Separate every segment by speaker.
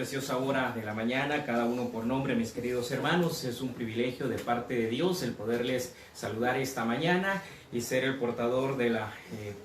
Speaker 1: preciosa hora de la mañana, cada uno por nombre, mis queridos hermanos. Es un privilegio de parte de Dios el poderles saludar esta mañana y ser el portador de la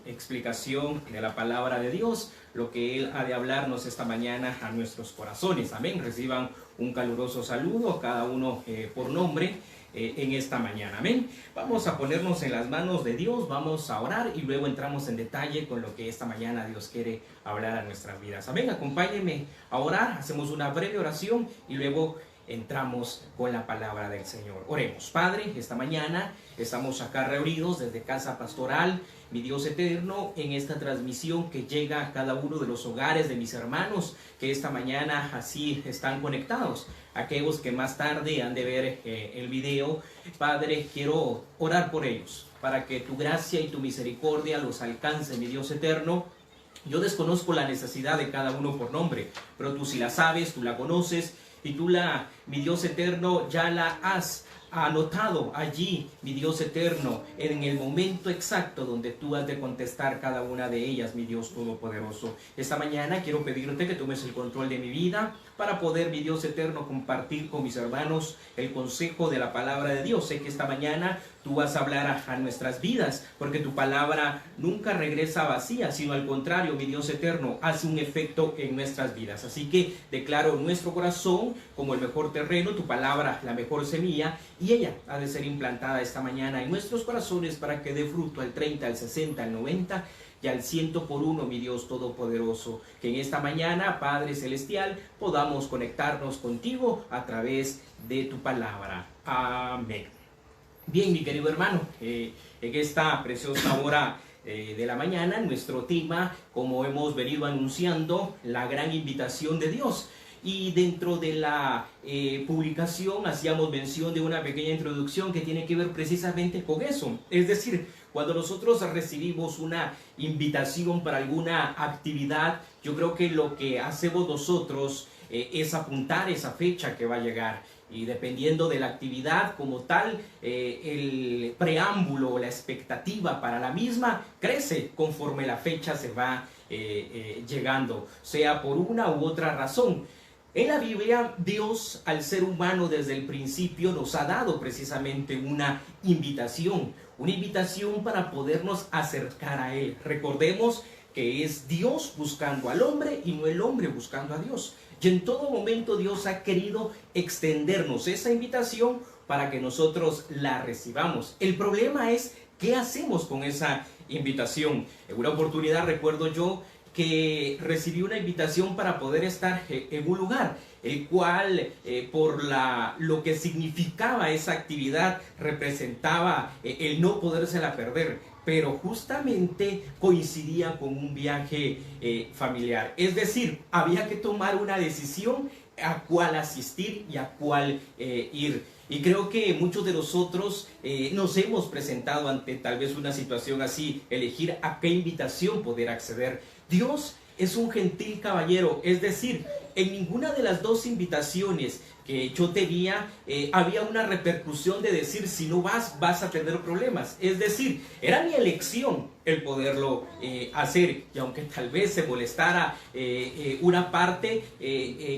Speaker 1: explicación de la palabra de Dios, lo que Él ha de hablarnos esta mañana a nuestros corazones. Amén. Reciban un caluroso saludo, cada uno por nombre. En esta mañana, amén. Vamos a ponernos en las manos de Dios, vamos a orar y luego entramos en detalle con lo que esta mañana Dios quiere hablar a nuestras vidas. Amén, acompáñenme a orar, hacemos una breve oración y luego entramos con la palabra del Señor. Oremos. Padre, esta mañana estamos acá reunidos desde Casa Pastoral, mi Dios eterno, en esta transmisión que llega a cada uno de los hogares de mis hermanos que esta mañana así están conectados. Aquellos que más tarde han de ver el video, Padre, quiero orar por ellos, para que tu gracia y tu misericordia los alcance, mi Dios eterno. Yo desconozco la necesidad de cada uno por nombre, pero tú sí la sabes, tú la conoces, y tú mi Dios eterno, ya la has anotado allí, mi Dios eterno, en el momento exacto donde tú has de contestar cada una de ellas, mi Dios todopoderoso. Esta mañana quiero pedirte que tomes el control de mi vida para poder, mi Dios eterno, compartir con mis hermanos el consejo de la palabra de Dios. Sé que esta mañana tú vas a hablar a nuestras vidas, porque tu palabra nunca regresa vacía, sino al contrario, mi Dios eterno, hace un efecto en nuestras vidas. Así que declaro nuestro corazón como el mejor terreno, tu palabra la mejor semilla, y ella ha de ser implantada esta mañana en nuestros corazones para que dé fruto al 30, al 60, al 90 y al 100 por uno, mi Dios todopoderoso. Que en esta mañana, Padre Celestial, podamos conectarnos contigo a través de tu palabra. Amén. Bien, mi querido hermano, en esta preciosa hora de la mañana, nuestro tema, como hemos venido anunciando, la gran invitación de Dios. Y dentro de la publicación hacíamos mención de una pequeña introducción que tiene que ver precisamente con eso. Es decir, cuando nosotros recibimos una invitación para alguna actividad, yo creo que lo que hacemos nosotros es apuntar esa fecha que va a llegar. Y dependiendo de la actividad como tal, el preámbulo, la expectativa para la misma crece conforme la fecha se va llegando, sea por una u otra razón. En la Biblia, Dios al ser humano desde el principio nos ha dado precisamente una invitación para podernos acercar a Él. Recordemos que es Dios buscando al hombre y no el hombre buscando a Dios. Y en todo momento Dios ha querido extendernos esa invitación para que nosotros la recibamos. El problema es, ¿qué hacemos con esa invitación? En una oportunidad recuerdo yo que recibí una invitación para poder estar en un lugar, el cual por lo que significaba esa actividad representaba el no podérsela perder, pero justamente coincidía con un viaje familiar. Es decir, había que tomar una decisión a cuál asistir y a cuál ir. Y creo que muchos de nosotros nos hemos presentado ante tal vez una situación así, elegir a qué invitación poder acceder. Dios es un gentil caballero, es decir, en ninguna de las dos invitaciones que yo tenía había una repercusión de decir, si no vas a tener problemas. Es decir, era mi elección el poderlo hacer, y aunque tal vez se molestara una parte,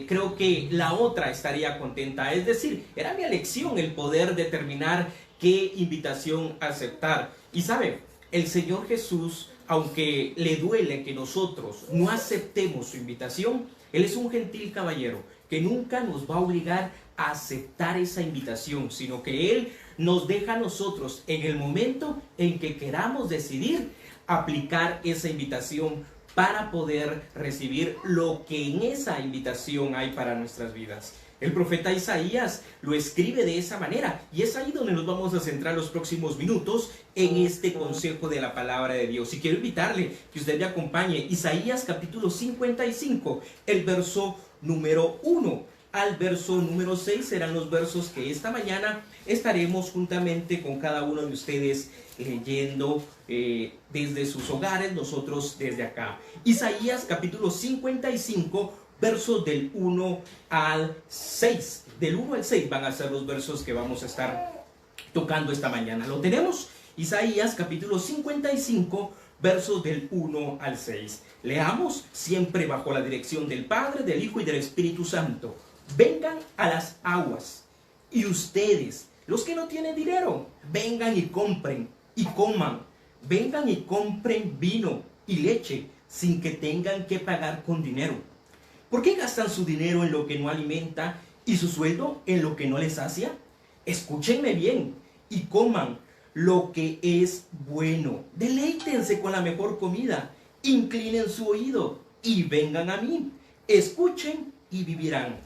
Speaker 1: creo que la otra estaría contenta. Es decir, era mi elección el poder determinar qué invitación aceptar. Y sabe, el Señor Jesús, aunque le duele que nosotros no aceptemos su invitación, Él es un gentil caballero que nunca nos va a obligar a aceptar esa invitación, sino que Él nos deja a nosotros en el momento en que queramos decidir aplicar esa invitación para poder recibir lo que en esa invitación hay para nuestras vidas. El profeta Isaías lo escribe de esa manera, y es ahí donde nos vamos a centrar los próximos minutos en este consejo de la palabra de Dios. Y quiero invitarle que usted me acompañe. Isaías capítulo 55, el verso número 1 al verso número 6 serán los versos que esta mañana estaremos juntamente con cada uno de ustedes leyendo desde sus hogares, nosotros desde acá. Isaías capítulo 55, versos del 1 al 6. Del 1 al 6 van a ser los versos que vamos a estar tocando esta mañana. ¿Lo tenemos? Isaías capítulo 55, versos del 1 al 6. Leamos siempre bajo la dirección del Padre, del Hijo y del Espíritu Santo. Vengan a las aguas, y ustedes, los que no tienen dinero, vengan y compren y coman. Vengan y compren vino y leche sin que tengan que pagar con dinero. ¿Por qué gastan su dinero en lo que no alimenta y su sueldo en lo que no les sacia? Escúchenme bien y coman lo que es bueno. Deleítense con la mejor comida. Inclinen su oído y vengan a mí. Escuchen y vivirán.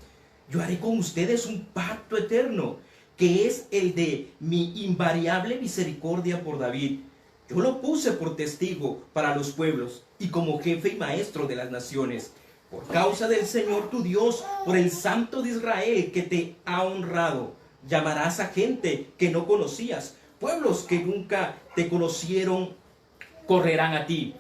Speaker 1: Yo haré con ustedes un pacto eterno, que es el de mi invariable misericordia por David. Yo lo puse por testigo para los pueblos y como jefe y maestro de las naciones. Por causa del Señor tu Dios, por el Santo de Israel que te ha honrado, llamarás a gente que no conocías. Pueblos que nunca te conocieron correrán a ti.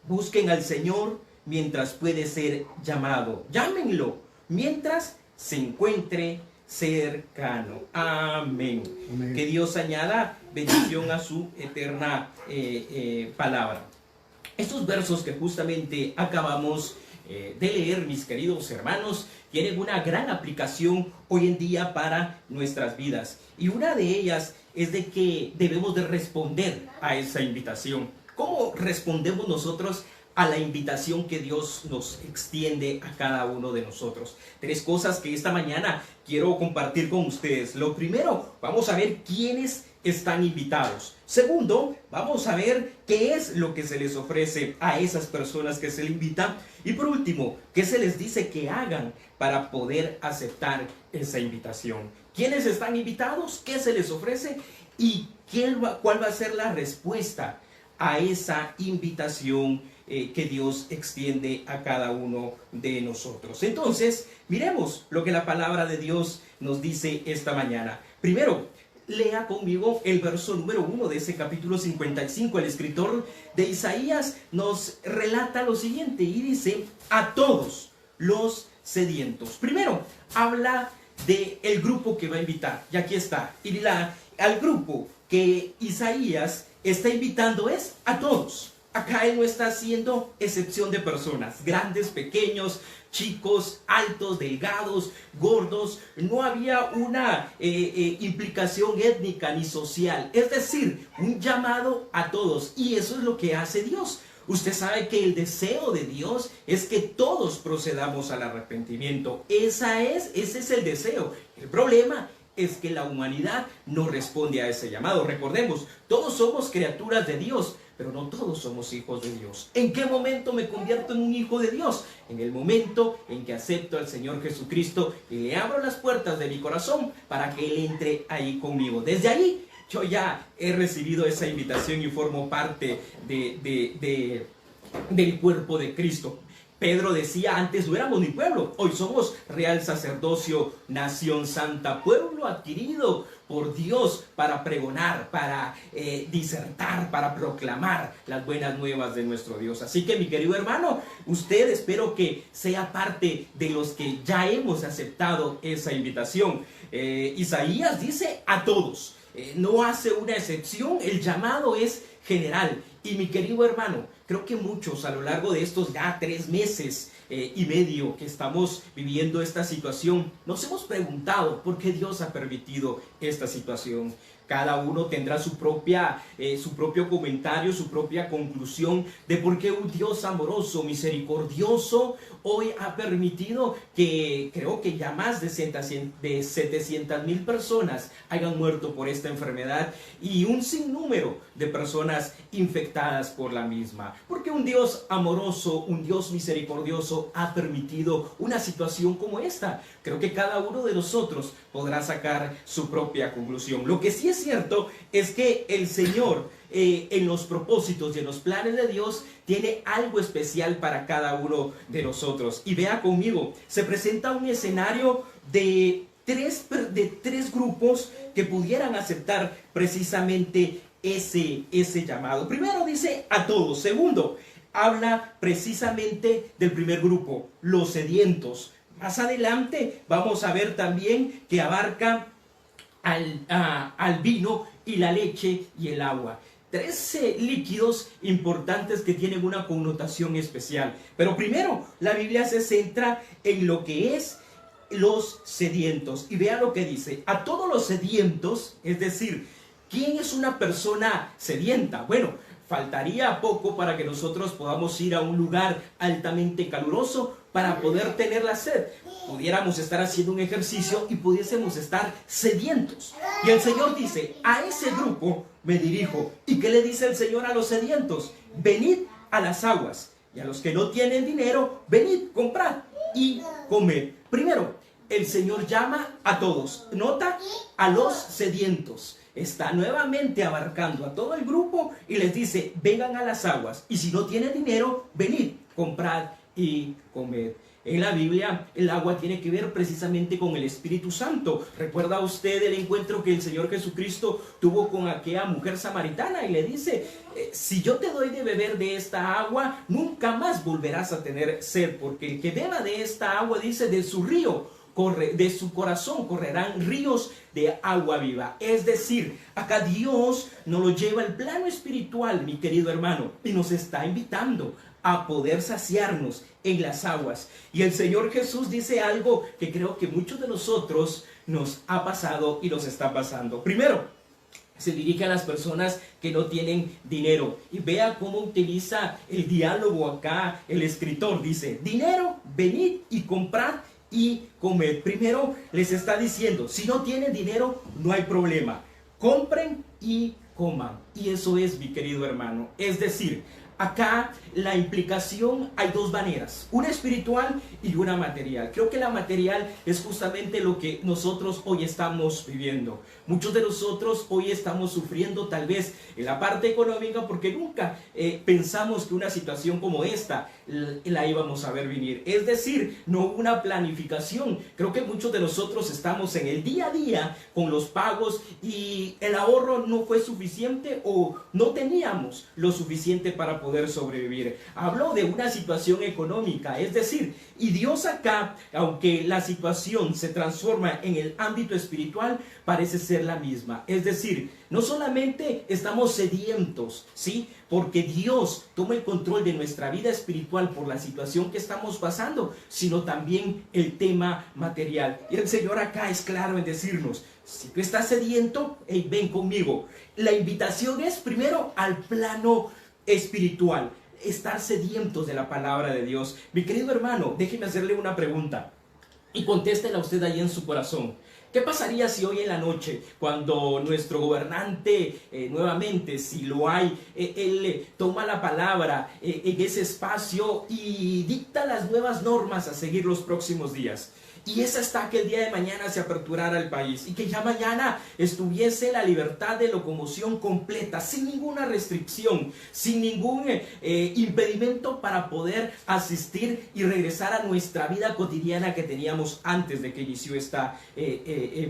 Speaker 1: Busquen al Señor mientras puede ser llamado. Llámenlo mientras se encuentre cercano. Amén. Amén. Que Dios añada bendición a su eterna palabra. Estos versos que justamente acabamos de leer, mis queridos hermanos, tienen una gran aplicación hoy en día para nuestras vidas. Y una de ellas es de que debemos de responder a esa invitación. ¿Cómo respondemos nosotros a la invitación que Dios nos extiende a cada uno de nosotros? Tres cosas que esta mañana quiero compartir con ustedes. Lo primero, vamos a ver quiénes están invitados. Segundo, vamos a ver qué es lo que se les ofrece a esas personas que se les invita. Y por último, qué se les dice que hagan para poder aceptar esa invitación. ¿Quiénes están invitados? ¿Qué se les ofrece? ¿Y cuál va a ser la respuesta a esa invitación que Dios extiende a cada uno de nosotros? Entonces, miremos lo que la palabra de Dios nos dice esta mañana. Primero, lea conmigo el verso número 1 de ese capítulo 55. El escritor de Isaías nos relata lo siguiente y dice: a todos los sedientos. Primero, habla del grupo que va a invitar. Y aquí está. Y al grupo que Isaías está invitando es a todos. Acá él no está haciendo excepción de personas, grandes, pequeños, chicos, altos, delgados, gordos. No había una implicación étnica ni social. Es decir, un llamado a todos. Y eso es lo que hace Dios. Usted sabe que el deseo de Dios es que todos procedamos al arrepentimiento. Ese es el deseo. El problema es que la humanidad no responde a ese llamado. Recordemos, todos somos criaturas de Dios, pero no todos somos hijos de Dios. ¿En qué momento me convierto en un hijo de Dios? En el momento en que acepto al Señor Jesucristo y le abro las puertas de mi corazón para que Él entre ahí conmigo. Desde ahí yo ya he recibido esa invitación y formo parte del cuerpo de Cristo. Pedro decía: antes no éramos ni pueblo, hoy somos real sacerdocio, nación santa, pueblo adquirido por Dios para pregonar, para disertar, para proclamar las buenas nuevas de nuestro Dios. Así que, mi querido hermano, usted espero que sea parte de los que ya hemos aceptado esa invitación. Isaías dice a todos, no hace una excepción, el llamado es general. Y mi querido hermano, creo que muchos a lo largo de estos ya 3 meses y medio que estamos viviendo esta situación, nos hemos preguntado por qué Dios ha permitido esta situación. Cada uno tendrá su propio comentario, su propia conclusión de por qué un Dios amoroso, misericordioso, hoy ha permitido que creo que ya más de 700,000 personas hayan muerto por esta enfermedad y un sinnúmero de personas infectadas por la misma. Porque un Dios amoroso, un Dios misericordioso ha permitido una situación como esta. Creo que cada uno de nosotros podrá sacar su propia conclusión. Lo que sí es cierto es que el Señor en los propósitos y en los planes de Dios tiene algo especial para cada uno de nosotros. Y vea conmigo, se presenta un escenario de tres grupos que pudieran aceptar precisamente ese llamado. Primero dice a todos. Segundo, habla precisamente del primer grupo, los sedientos. Más adelante vamos a ver también que abarca al vino y la leche y el agua. tres líquidos importantes que tienen una connotación especial. Pero primero, la Biblia se centra en lo que es los sedientos. Y vea lo que dice: a todos los sedientos, es decir, ¿quién es una persona sedienta? Bueno, faltaría poco para que nosotros podamos ir a un lugar altamente caluroso para poder tener la sed. Pudiéramos estar haciendo un ejercicio y pudiésemos estar sedientos. Y el Señor dice: a ese grupo me dirijo. ¿Y qué le dice el Señor a los sedientos? Venid a las aguas. Y a los que no tienen dinero, venid, comprad y comed. Primero, el Señor llama a todos. Nota, a los sedientos. Está nuevamente abarcando a todo el grupo y les dice: vengan a las aguas. Y si no tienen dinero, venid, comprad y comed. En la Biblia, el agua tiene que ver precisamente con el Espíritu Santo. ¿Recuerda usted el encuentro que el Señor Jesucristo tuvo con aquella mujer samaritana? Y le dice: si yo te doy de beber de esta agua, nunca más volverás a tener sed, porque el que beba de esta agua, dice, de su río, de su corazón correrán ríos de agua viva. Es decir, acá Dios nos lo lleva al plano espiritual, mi querido hermano, y nos está invitando a poder saciarnos en las aguas. Y el Señor Jesús dice algo que creo que muchos de nosotros nos ha pasado y nos está pasando. Primero, se dirige a las personas que no tienen dinero. Y vea cómo utiliza el diálogo acá el escritor. Dice: dinero, venid y comprad y comed. Primero les está diciendo: si no tienen dinero, no hay problema. Compren y coman. Y eso es, mi querido hermano. Es decir, acá la implicación, hay dos maneras, una espiritual y una material. Creo que la material es justamente lo que nosotros hoy estamos viviendo. Muchos de nosotros hoy estamos sufriendo tal vez en la parte económica porque nunca pensamos que una situación como esta la íbamos a ver venir. Es decir, no hubo una planificación. Creo que muchos de nosotros estamos en el día a día con los pagos y el ahorro no fue suficiente o no teníamos lo suficiente para poder sobrevivir. Habló de una situación económica, es decir, y Dios acá, aunque la situación se transforma en el ámbito espiritual, parece ser la misma. Es decir, no solamente estamos sedientos, ¿sí?, porque Dios toma el control de nuestra vida espiritual por la situación que estamos pasando, sino también el tema material. Y el Señor acá es claro en decirnos: si tú estás sediento, hey, ven conmigo. La invitación es primero al plano espiritual, estar sedientos de la palabra de Dios. Mi querido hermano, déjeme hacerle una pregunta y contéstela usted ahí en su corazón. ¿Qué pasaría si hoy en la noche, cuando nuestro gobernante, nuevamente, si lo hay, él toma la palabra en ese espacio y dicta las nuevas normas a seguir los próximos días? Y es hasta que el día de mañana se aperturara el país y que ya mañana estuviese la libertad de locomoción completa, sin ninguna restricción, sin ningún impedimento para poder asistir y regresar a nuestra vida cotidiana que teníamos antes de que inició esta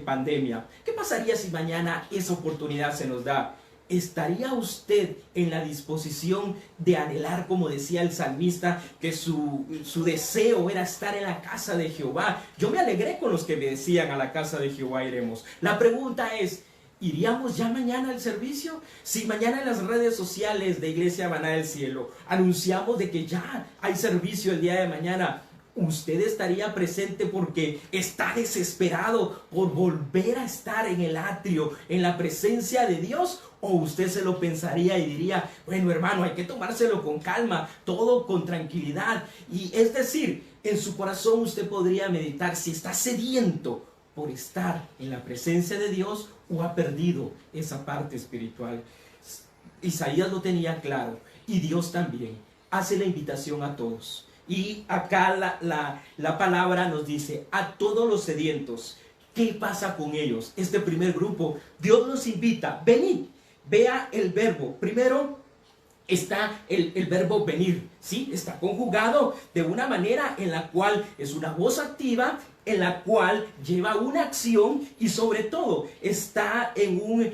Speaker 1: pandemia. ¿Qué pasaría si mañana esa oportunidad se nos da? ¿Estaría usted en la disposición de anhelar, como decía el salmista, que su deseo era estar en la casa de Jehová? Yo me alegré con los que me decían: a la casa de Jehová iremos. La pregunta es: ¿iríamos ya mañana al servicio? Si mañana en las redes sociales de Iglesia Maná del Cielo anunciamos de que ya hay servicio el día de mañana, ¿usted estaría presente porque está desesperado por volver a estar en el atrio, en la presencia de Dios? ¿O usted se lo pensaría y diría: bueno, hermano, hay que tomárselo con calma, todo con tranquilidad? Y es decir, en su corazón usted podría meditar si está sediento por estar en la presencia de Dios o ha perdido esa parte espiritual. Isaías lo tenía claro y Dios también hace la invitación a todos. Y acá la palabra nos dice: a todos los sedientos. ¿Qué pasa con ellos? Este primer grupo, Dios nos invita: venid. Vea el verbo. Primero está el verbo venir, ¿sí? Está conjugado de una manera en la cual es una voz activa, en la cual lleva una acción y sobre todo está en un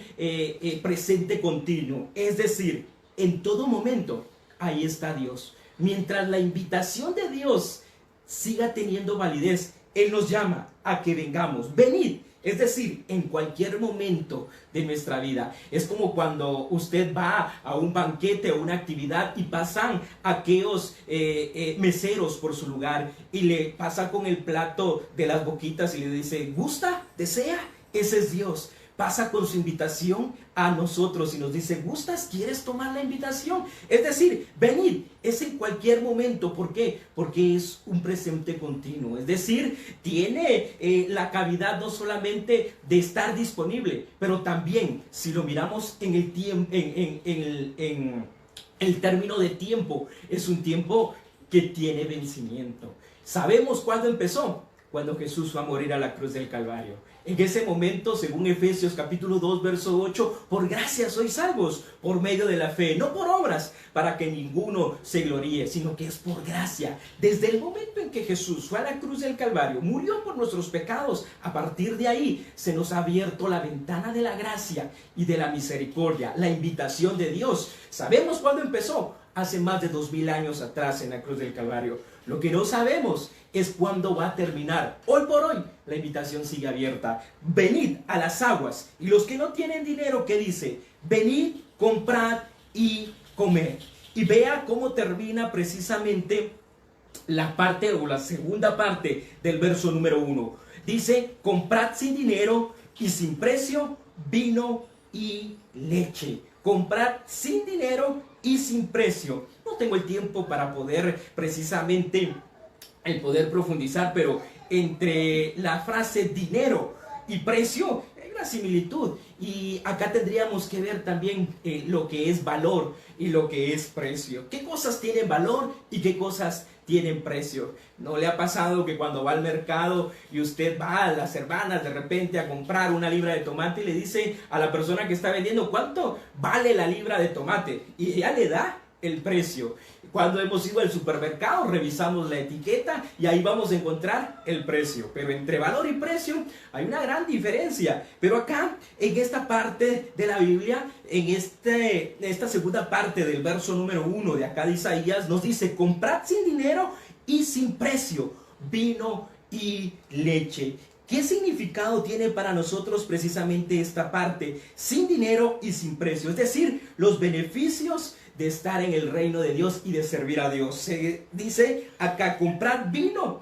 Speaker 1: presente continuo. Es decir, en todo momento ahí está Dios. Mientras la invitación de Dios siga teniendo validez, Él nos llama a que vengamos. Venid. Es decir, en cualquier momento de nuestra vida. Es como cuando usted va a un banquete o una actividad y pasan aquellos meseros por su lugar y le pasa con el plato de las boquitas y le dice, ¿gusta? ¿Desea? Ese es Dios. Pasa con su invitación a nosotros y nos dice, ¿gustas? ¿Quieres tomar la invitación? Es decir, venid, es en cualquier momento. ¿Por qué? Porque es un presente continuo. Es decir, tiene la cavidad no solamente de estar disponible, pero también, si lo miramos en el tiempo, en el término de tiempo, es un tiempo que tiene vencimiento. ¿Sabemos cuándo empezó? Cuando Jesús fue a morir a la cruz del Calvario. En ese momento, según Efesios capítulo 2, verso 8, por gracia sois salvos, por medio de la fe, no por obras, para que ninguno se gloríe, sino que es por gracia. Desde el momento en que Jesús fue a la cruz del Calvario, murió por nuestros pecados, a partir de ahí se nos ha abierto la ventana de la gracia y de la misericordia, la invitación de Dios. ¿Sabemos cuándo empezó? Hace más de 2000 años atrás en la cruz del Calvario. Lo que no sabemos es cuándo va a terminar. Hoy por hoy la invitación sigue abierta. Venid a las aguas. Y los que no tienen dinero, ¿qué dice? Venid, comprad y comed. Y vea cómo termina precisamente la parte o la segunda parte del verso número 1. Dice, comprad sin dinero y sin precio vino y leche. Comprad sin dinero y sin precio. No tengo el tiempo para poder precisamente el poder profundizar, pero entre la frase dinero y precio hay una similitud. Y acá tendríamos que ver también lo que es valor y lo que es precio. ¿Qué cosas tienen valor y qué cosas tienen precio? ¿No le ha pasado que cuando va al mercado y usted va a las hermanas de repente a comprar una libra de tomate y le dice a la persona que está vendiendo cuánto vale la libra de tomate? Y ella le da el precio. Cuando hemos ido al supermercado, revisamos la etiqueta y ahí vamos a encontrar el precio. Pero entre valor y precio hay una gran diferencia. Pero acá, en esta parte de la Biblia, en esta segunda parte del verso número 1 de acá de Isaías, nos dice, comprad sin dinero y sin precio vino y leche. ¿Qué significado tiene para nosotros precisamente esta parte? Sin dinero y sin precio. Es decir, los beneficios de estar en el reino de Dios y de servir a Dios. Se dice acá, comprad vino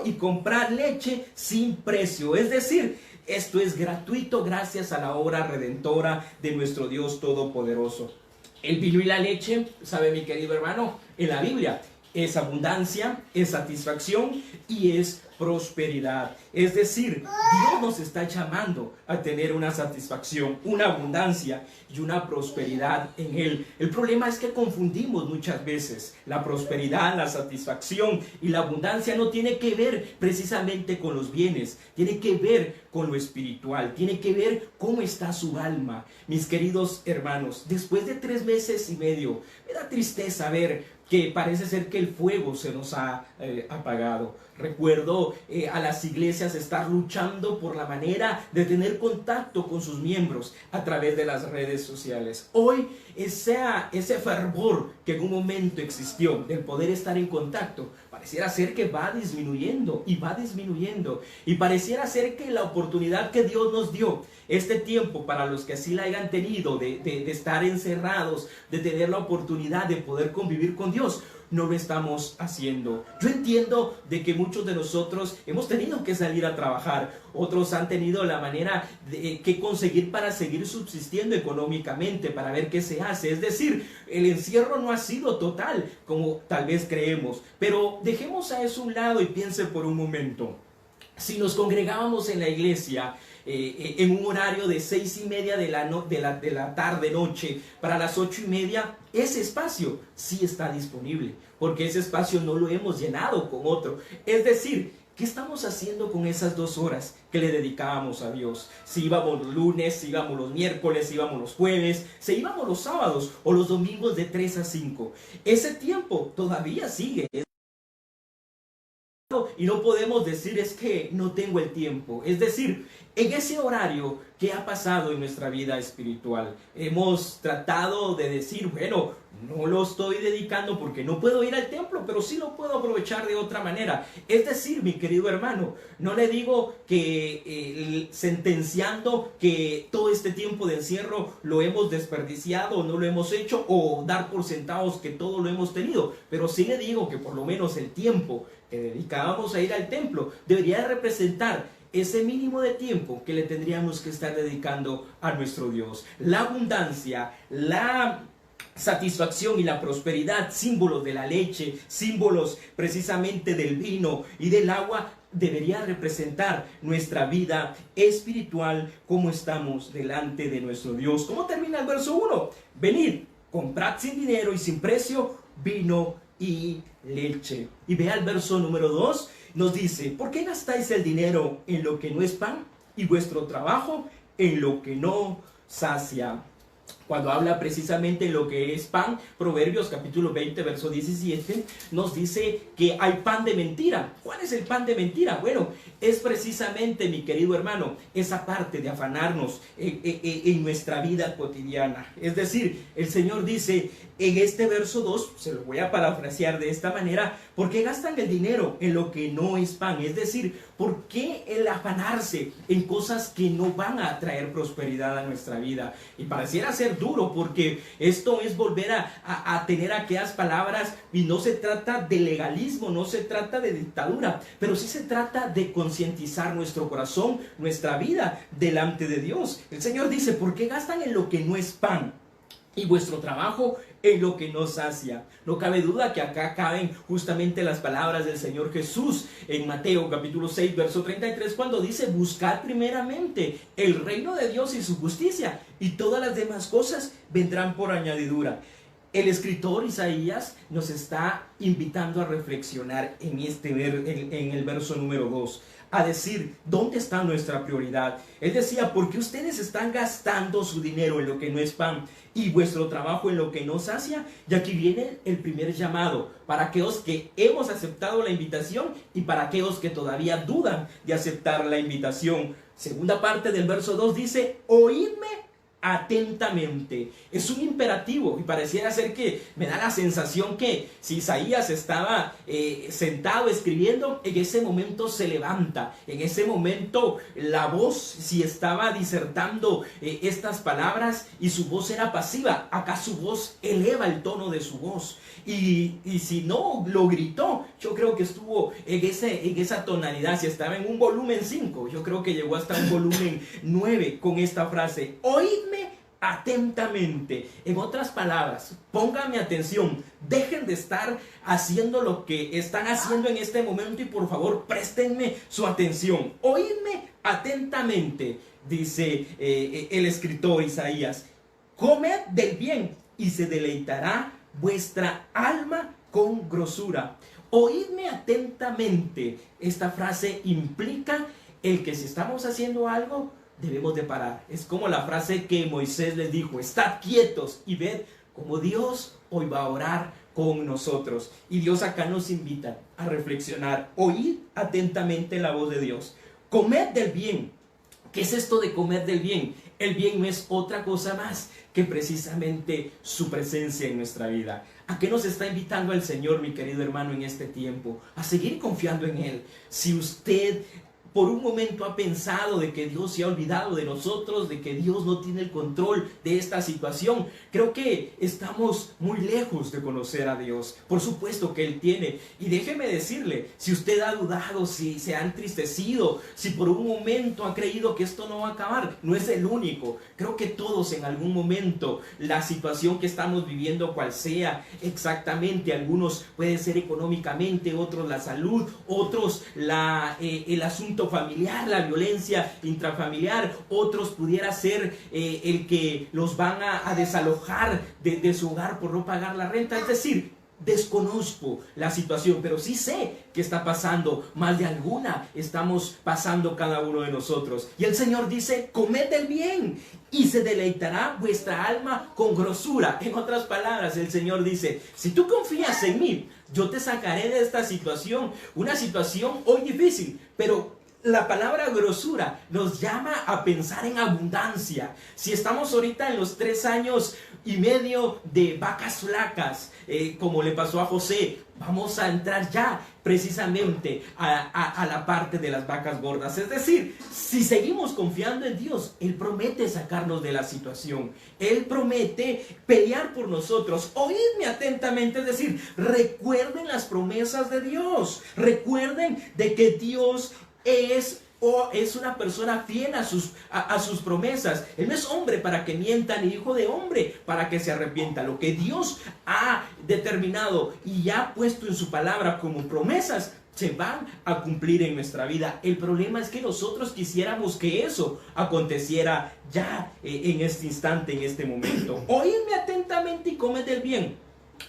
Speaker 1: y comprad leche sin precio. Es decir, esto es gratuito gracias a la obra redentora de nuestro Dios Todopoderoso. El vino y la leche, sabe mi querido hermano, en la Biblia es abundancia, es satisfacción y es prosperidad. Es decir, Dios nos está llamando a tener una satisfacción, una abundancia y una prosperidad en Él. El problema es que confundimos muchas veces la prosperidad, la satisfacción y la abundancia. No tiene que ver precisamente con los bienes, tiene que ver con lo espiritual, tiene que ver cómo está su alma. Mis queridos hermanos, después de 3 meses y medio, me da tristeza ver que parece ser que el fuego se nos ha apagado. Recuerdo a las iglesias estar luchando por la manera de tener contacto con sus miembros a través de las redes sociales. Hoy ese fervor que en un momento existió del poder estar en contacto, pareciera ser que va disminuyendo y va disminuyendo. Y pareciera ser que la oportunidad que Dios nos dio, este tiempo para los que así la hayan tenido, de estar encerrados, de tener la oportunidad de poder convivir con Dios, no lo estamos haciendo. Yo entiendo de que muchos de nosotros hemos tenido que salir a trabajar, otros han tenido la manera de que conseguir para seguir subsistiendo económicamente, para ver qué se hace. Es decir, el encierro no ha sido total como tal vez creemos, pero dejemos a eso a un lado y piense por un momento. Si nos congregábamos en la iglesia en un horario de 6:30 de la tarde noche para las 8:30, ese espacio sí está disponible, porque ese espacio no lo hemos llenado con otro. Es decir, ¿qué estamos haciendo con esas 2 horas que le dedicábamos a Dios? Si íbamos los lunes, si íbamos los miércoles, si íbamos los jueves, si íbamos los sábados o los domingos de 3 a 5. Ese tiempo todavía sigue. y no podemos decir es que no tengo el tiempo. Es decir, en ese horario que ha pasado en nuestra vida espiritual, hemos tratado de decir, bueno, no lo estoy dedicando porque no puedo ir al templo, pero sí lo puedo aprovechar de otra manera. Es decir, mi querido hermano, no le digo que sentenciando que todo este tiempo de encierro lo hemos desperdiciado o no lo hemos hecho, o dar por sentados que todo lo hemos tenido, pero sí le digo que por lo menos el tiempo que dedicábamos a ir al templo debería representar ese mínimo de tiempo que le tendríamos que estar dedicando a nuestro Dios. La abundancia, la satisfacción y la prosperidad, símbolos de la leche, símbolos precisamente del vino y del agua, debería representar nuestra vida espiritual, cómo estamos delante de nuestro Dios. ¿Cómo termina el verso 1? Venid, comprad sin dinero y sin precio vino y leche. Y vea el verso número 2, nos dice, ¿por qué gastáis el dinero en lo que no es pan y vuestro trabajo en lo que no sacia? Cuando habla precisamente de lo que es pan, Proverbios capítulo 20, verso 17, nos dice que hay pan de mentira. ¿Cuál es el pan de mentira? Bueno, es precisamente, mi querido hermano, esa parte de afanarnos en nuestra vida cotidiana. Es decir, el Señor dice en este verso 2, se lo voy a parafrasear de esta manera, ¿por qué gastan el dinero en lo que no es pan? Es decir, ¿por qué el afanarse en cosas que no van a traer prosperidad a nuestra vida? Y pareciera ser duro, porque esto es volver a tener aquellas palabras, y no se trata de legalismo, no se trata de dictadura, pero sí se trata de concientizar nuestro corazón, nuestra vida delante de Dios. El Señor dice, ¿por qué gastan en lo que no es pan y vuestro trabajo en lo que nos sacia? No cabe duda que acá caben justamente las palabras del Señor Jesús en Mateo capítulo 6 verso 33, cuando dice, buscad primeramente el reino de Dios y su justicia, y todas las demás cosas vendrán por añadidura. El escritor Isaías nos está invitando a reflexionar en el verso número 2, a decir, ¿dónde está nuestra prioridad? Él decía, ¿por qué ustedes están gastando su dinero en lo que no es pan y vuestro trabajo en lo que no sacia? Y aquí viene el primer llamado, para aquellos que hemos aceptado la invitación y para aquellos que todavía dudan de aceptar la invitación. Segunda parte del verso 2 dice, oídme atentamente. Es un imperativo, y pareciera ser que me da la sensación que si Isaías estaba sentado escribiendo, en ese momento se levanta, en ese momento la voz, si estaba disertando estas palabras y su voz era pasiva, acá su voz eleva el tono de su voz, y si no lo gritó, yo creo que estuvo en esa tonalidad. Si estaba en un volumen 5, yo creo que llegó hasta un volumen 9 con esta frase, oídme atentamente. En otras palabras, pónganme atención, dejen de estar haciendo lo que están haciendo en este momento y por favor préstenme su atención. Oídme atentamente, dice el escritor Isaías, comed del bien y se deleitará vuestra alma con grosura. Oídme atentamente. Esta frase implica el que si estamos haciendo algo, debemos de parar. Es como la frase que Moisés les dijo, estad quietos y ved cómo Dios hoy va a orar con nosotros. Y Dios acá nos invita a reflexionar, oíd atentamente la voz de Dios. Comed del bien. ¿Qué es esto de comer del bien? El bien no es otra cosa más que precisamente su presencia en nuestra vida. ¿A qué nos está invitando el Señor, mi querido hermano, en este tiempo? A seguir confiando en Él. Si usted por un momento ha pensado de que Dios se ha olvidado de nosotros, de que Dios no tiene el control de esta situación, creo que estamos muy lejos de conocer a Dios. Por supuesto que Él tiene. Y déjeme decirle, si usted ha dudado, si se ha entristecido, si por un momento ha creído que esto no va a acabar, no es el único. Creo que todos en algún momento, la situación que estamos viviendo, cual sea exactamente, algunos puede ser económicamente, otros la salud, otros el asunto familiar, la violencia intrafamiliar, otros pudiera ser el que los van a desalojar de su hogar por no pagar la renta. Es decir, desconozco la situación, pero sí sé que está pasando, más de alguna estamos pasando cada uno de nosotros. Y el Señor dice, comed el bien y se deleitará vuestra alma con grosura. En otras palabras, el Señor dice, si tú confías en mí, yo te sacaré de esta situación, una situación hoy difícil, pero la palabra grosura nos llama a pensar en abundancia. Si estamos ahorita en los 3 años y medio de vacas flacas, como le pasó a José, vamos a entrar ya precisamente a la parte de las vacas gordas. Es decir, si seguimos confiando en Dios, Él promete sacarnos de la situación. Él promete pelear por nosotros. Oídme atentamente, es decir, recuerden las promesas de Dios. Recuerden de que Dios es una persona fiel a sus promesas. Él no es hombre para que mienta, ni hijo de hombre para que se arrepienta. Lo que Dios ha determinado y ha puesto en su palabra como promesas se van a cumplir en nuestra vida. El problema es que nosotros quisiéramos que eso aconteciera ya en este instante, en este momento. Oídme atentamente y comed del bien,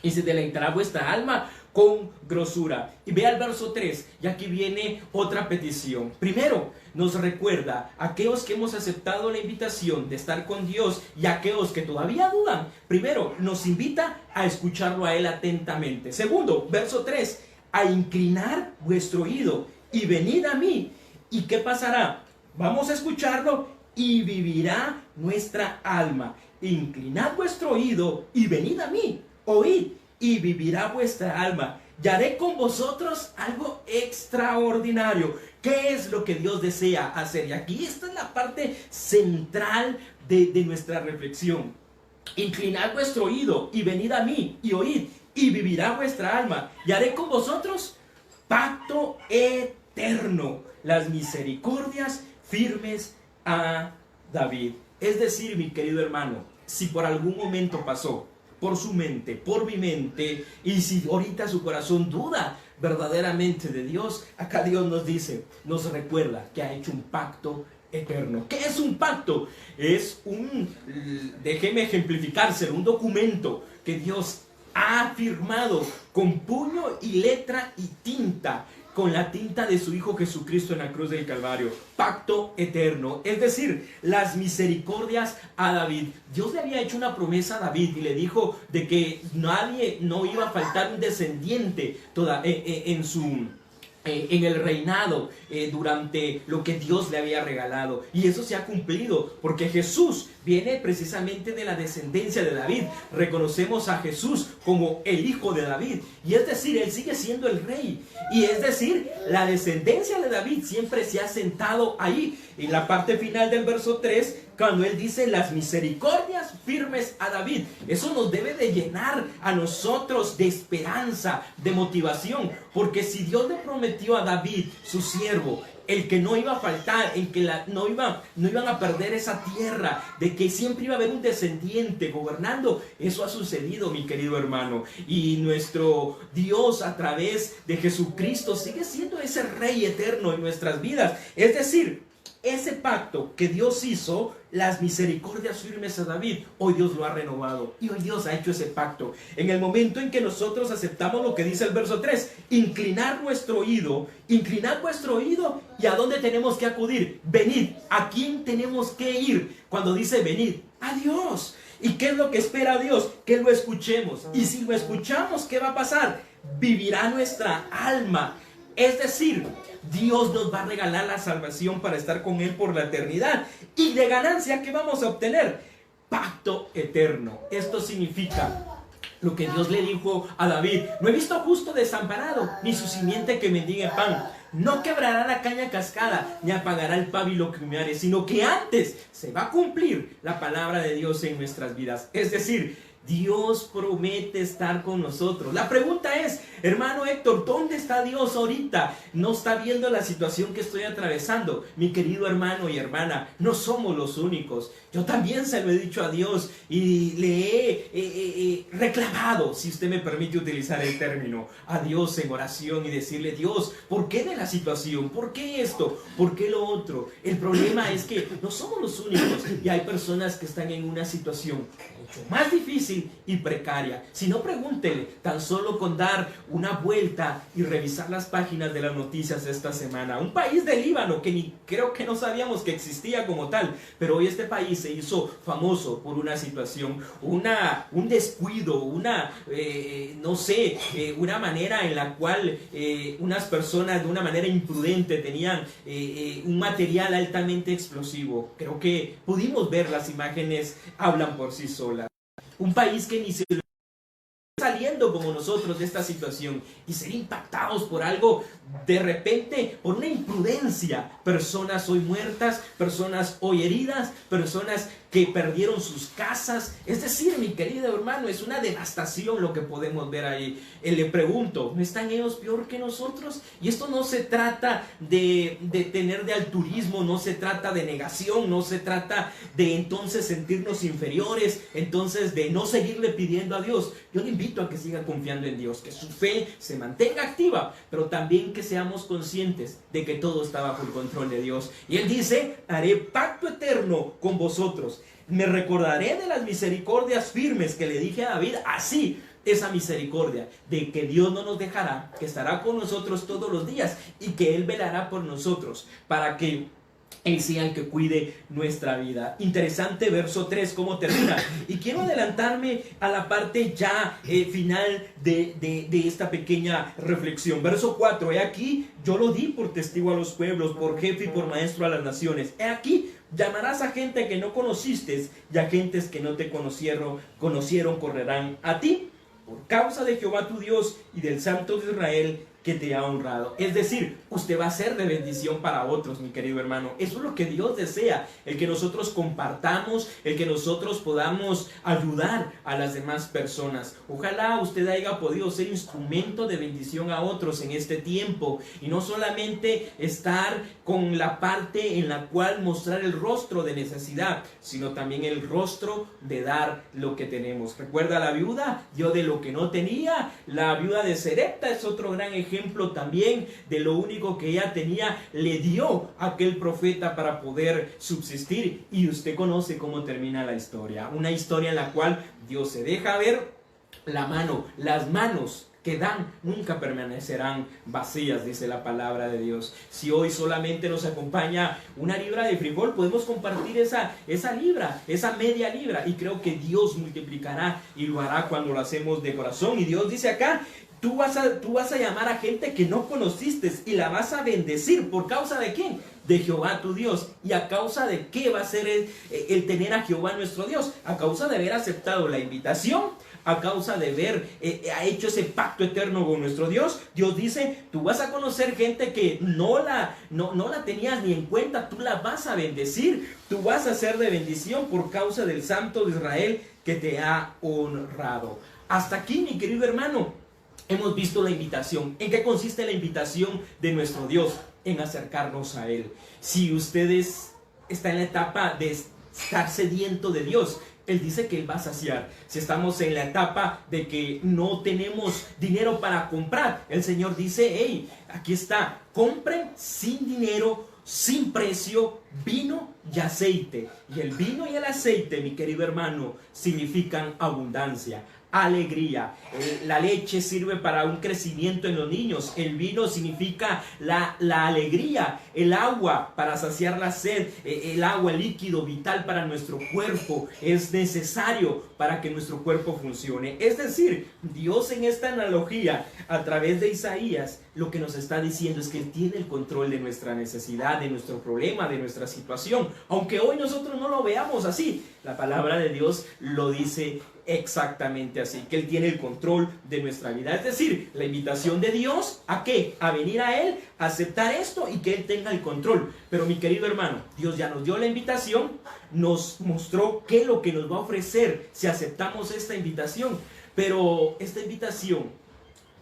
Speaker 1: y se deleitará vuestra alma con grosura. Y ve al verso 3, y aquí viene otra petición. Primero, nos recuerda a aquellos que hemos aceptado la invitación de estar con Dios y a aquellos que todavía dudan. Primero, nos invita a escucharlo a Él atentamente. Segundo, verso 3, a inclinar vuestro oído y venid a mí. ¿Y qué pasará? Vamos a escucharlo y vivirá nuestra alma. Inclinad vuestro oído y venid a mí. Oíd y vivirá vuestra alma. Y haré con vosotros algo extraordinario. ¿Qué es lo que Dios desea hacer? Y aquí esta es la parte central de nuestra reflexión. Inclinad vuestro oído y venid a mí y oíd y vivirá vuestra alma. Y haré con vosotros pacto eterno, las misericordias firmes a David. Es decir, mi querido hermano, si por algún momento pasó por su mente, por mi mente, y si ahorita su corazón duda verdaderamente de Dios, acá Dios nos dice, nos recuerda que ha hecho un pacto eterno. ¿Qué es un pacto? Es déjeme ejemplificárselo, un documento que Dios ha firmado con puño y letra y tinta, con la tinta de su Hijo Jesucristo en la cruz del Calvario. Pacto eterno, es decir, las misericordias a David. Dios le había hecho una promesa a David y le dijo de que no iba a faltar un descendiente en el reinado durante lo que Dios le había regalado. Y eso se ha cumplido porque Jesús viene precisamente de la descendencia de David. Reconocemos a Jesús como el hijo de David, y es decir, Él sigue siendo el rey, y es decir, la descendencia de David siempre se ha sentado ahí. En la parte final del verso 3, cuando Él dice las misericordias firmes a David, eso nos debe de llenar a nosotros de esperanza, de motivación, porque si Dios le prometió a David, su siervo, el que no iba a faltar, el que no iban a perder esa tierra, de que siempre iba a haber un descendiente gobernando, eso ha sucedido, mi querido hermano. Y nuestro Dios, a través de Jesucristo, sigue siendo ese Rey eterno en nuestras vidas. Es decir, ese pacto que Dios hizo, las misericordias firmes a David, hoy Dios lo ha renovado y hoy Dios ha hecho ese pacto. En el momento en que nosotros aceptamos lo que dice el verso 3, inclinad vuestro oído, ¿y a dónde tenemos que acudir? Venid. ¿A quién tenemos que ir cuando dice venid? A Dios. ¿Y qué es lo que espera Dios? Que lo escuchemos. Y si lo escuchamos, ¿qué va a pasar? Vivirá nuestra alma. Es decir, Dios nos va a regalar la salvación para estar con Él por la eternidad. Y de ganancia, ¿qué vamos a obtener? Pacto eterno. Esto significa lo que Dios le dijo a David: no he visto justo desamparado, ni su simiente que mendigue pan. No quebrará la caña cascada, ni apagará el pábilo que humeare, sino que antes se va a cumplir la palabra de Dios en nuestras vidas. Es decir, Dios promete estar con nosotros. La pregunta es, hermano Héctor, ¿dónde está Dios ahorita? ¿No está viendo la situación que estoy atravesando? Mi querido hermano y hermana, no somos los únicos. Yo también se lo he dicho a Dios y le he reclamado, si usted me permite utilizar el término, a Dios en oración y decirle: Dios, ¿por qué de la situación? ¿Por qué esto? ¿Por qué lo otro? El problema es que no somos los únicos y hay personas que están en una situación mucho más difícil difícil y precaria. Si no, pregúntele, tan solo con dar una vuelta y revisar las páginas de las noticias esta semana. Un país del Líbano que ni creo que no sabíamos que existía como tal, pero hoy este país se hizo famoso por una situación, un descuido, una manera en la cual unas personas de una manera imprudente tenían un material altamente explosivo. Creo que pudimos ver, las imágenes hablan por sí solas. Un país que ni se saliendo como nosotros de esta situación y ser impactados por algo de repente, por una imprudencia. Personas hoy muertas, personas hoy heridas, personas que perdieron sus casas. Es decir, mi querido hermano, es una devastación lo que podemos ver ahí. Le pregunto, ¿no están ellos peor que nosotros? Y esto no se trata de tener de altruismo, no se trata de negación, no se trata de entonces sentirnos inferiores, entonces de no seguirle pidiendo a Dios. Yo le invito a que siga confiando en Dios, que su fe se mantenga activa, pero también que seamos conscientes de que todo está bajo el control de Dios. Y Él dice, haré pacto eterno con vosotros. Me recordaré de las misericordias firmes que le dije a David, así esa misericordia de que Dios no nos dejará, que estará con nosotros todos los días y que Él velará por nosotros para que Él sea el que cuide nuestra vida. Interesante verso 3, cómo termina. Y quiero adelantarme a la parte ya final de esta pequeña reflexión. Verso 4, he aquí, yo lo di por testigo a los pueblos, por jefe y por maestro a las naciones. He aquí, llamarás a gente que no conociste y a gentes que no te conocieron correrán a ti. Por causa de Jehová tu Dios y del Santo de Israel que te ha honrado. Es decir, usted va a ser de bendición para otros, mi querido hermano. Eso es lo que Dios desea, el que nosotros compartamos, el que nosotros podamos ayudar a las demás personas. Ojalá usted haya podido ser instrumento de bendición a otros en este tiempo y no solamente estar con la parte en la cual mostrar el rostro de necesidad, sino también el rostro de dar lo que tenemos. Recuerda, la viuda dio de lo que no tenía. La viuda de Sarepta es otro gran ejemplo también de lo único que ella tenía, le dio a aquel profeta para poder subsistir. Y usted conoce cómo termina la historia, una historia en la cual Dios se deja ver la mano, las manos que dan nunca permanecerán vacías, dice la palabra de Dios. Si hoy solamente nos acompaña una libra de frijol, podemos compartir esa libra, esa media libra, y creo que Dios multiplicará y lo hará cuando lo hacemos de corazón. Y Dios dice acá, tú vas a llamar a gente que no conociste y la vas a bendecir. ¿Por causa de quién? De Jehová tu Dios. ¿Y a causa de qué va a ser el tener a Jehová nuestro Dios? A causa de haber aceptado la invitación, a causa de haber hecho ese pacto eterno con nuestro Dios. Dios dice, tú vas a conocer gente que no la tenías ni en cuenta, tú la vas a bendecir, tú vas a ser de bendición por causa del Santo de Israel que te ha honrado. Hasta aquí, mi querido hermano, hemos visto la invitación. ¿En qué consiste la invitación de nuestro Dios? En acercarnos a Él. Si ustedes están en la etapa de estar sediento de Dios, Él dice que Él va a saciar. Si estamos en la etapa de que no tenemos dinero para comprar, el Señor dice, hey, aquí está, compren sin dinero, sin precio, vino y aceite. Y el vino y el aceite, mi querido hermano, significan abundancia, alegría. La leche sirve para un crecimiento en los niños. El vino significa la alegría. El agua para saciar la sed. El agua, el líquido vital para nuestro cuerpo, es necesario para que nuestro cuerpo funcione. Es decir, Dios en esta analogía, a través de Isaías, lo que nos está diciendo es que Él tiene el control de nuestra necesidad, de nuestro problema, de nuestra situación. Aunque hoy nosotros no lo veamos así, la palabra de Dios lo dice exactamente así, que Él tiene el control de nuestra vida. Es decir, la invitación de Dios, ¿a qué? A venir a Él, a aceptar esto y que Él tenga el control. Pero mi querido hermano, Dios ya nos dio la invitación, nos mostró qué es lo que nos va a ofrecer si aceptamos esta invitación. Pero esta invitación